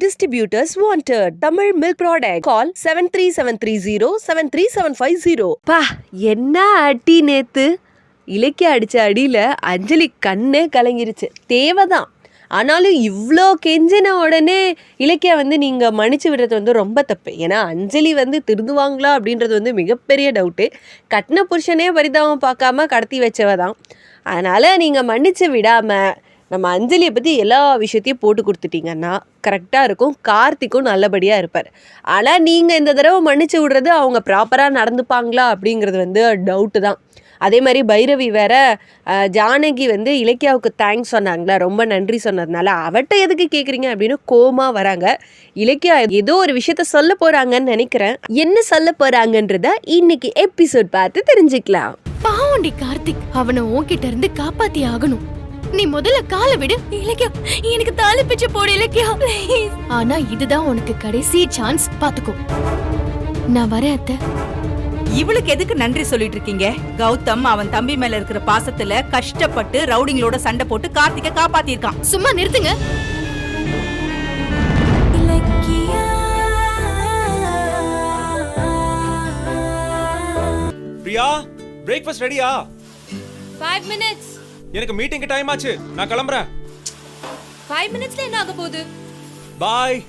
distributors wanted. Tamil milk product. Call 73730 பா என்ன அடி நேத்து. இலக்கிய அடிச்ச அடியில அஞ்சலி கண்ணே கலங்கிருச்சு. தேவைதான். ஆனாலும் இவ்வளோ கெஞ்சின உடனே இலக்கியா நீங்கள் மன்னிச்சு விடுறது ரொம்ப தப்பு. ஏன்னா அஞ்சலி திருந்துவாங்களா அப்படின்றது மிகப்பெரிய டவுட்டு. கட்டின புருஷனே பரிதாபம் பார்க்காம கடத்தி வச்சவ தான். அதனால் நீங்கள் மன்னிச்சு விடாமல் நம்ம அஞ்சலியை பற்றி எல்லா விஷயத்தையும் போட்டு கொடுத்துட்டீங்கன்னா கரெக்டாக இருக்கும். கார்த்திக்கும் நல்லபடியாக இருப்பார். ஆனால் நீங்கள் இந்த தடவை மன்னிச்சு விடுறது அவங்க ப்ராப்பராக நடந்துப்பாங்களா அப்படிங்கிறது டவுட்டு தான். அதே மாதிரி பைரவி வேற ஜானகி இலக்கியாவுக்கு தேங்க்ஸ் சொன்னாங்களா, ரொம்ப நன்றி சொன்னதுனால அவட்ட எதுக்கு கேட்குறீங்க அப்படின்னு கோமா வராங்க. இலக்கியா ஏதோ ஒரு விஷயத்த சொல்ல போகிறாங்கன்னு நினைக்கிறேன். என்ன சொல்ல போகிறாங்கன்றத இன்னைக்கு எபிசோட் பார்த்து தெரிஞ்சுக்கலாம். பாவண்டி கார்த்திக், அவனை உன்கிட்ட இருந்து காப்பாத்தி ஆகணும். நீ முதல்ல காலை விடு. இலக்கியா, எனக்கு தாலி பிச்சை போடு இலக்கியா. ஆனா இதுதான் உனக்கு கடைசி சான்ஸ், பாத்துக்கோ. நான் வரேன் அத்தை. இவளுக்கு எதுக்கு நன்றி சொல்லிட்டு இருக்கீங்க? கௌதம் அவன் தம்பி மேல இருக்கிற பாசத்துல கஷ்டப்பட்டு ரவுடிங்களோட சண்டை போட்டு கார்த்திகை காப்பாத்திருக்கான். சும்மா நிறுத்துங்க. பிரியா, பிரேக்ஃபாஸ்ட் ரெடியா? 5 minutes. எனக்கு மீட்டிங்க்கு டைம் ஆச்சு, நான் கிளம்புறேன். 5 minutesல என்ன ஆக போகுது? பாய்.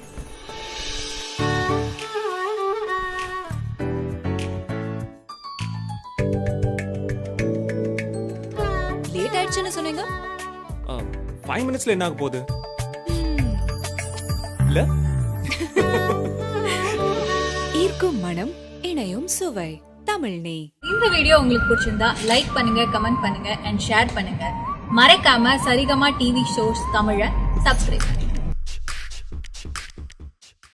லேட் ஆயிடுச்சுன்னு சொன்னீங்க. 5 minutesல என்ன ஆக போகுது? இல்ல ஈர்க்கும் மனம், இணையும் சுவை. தமிழ் நே. இந்த வீடியோ உங்களுக்கு பிடிச்சிருந்தா லைக் பண்ணுங்க, கமெண்ட் பண்ணுங்க அண்ட் ஷேர் பண்ணுங்க. மறக்காம சரிகமா டிவி ஷோஸ் தமிழை சப்ஸ்கிரைப் பண்ணுங்க.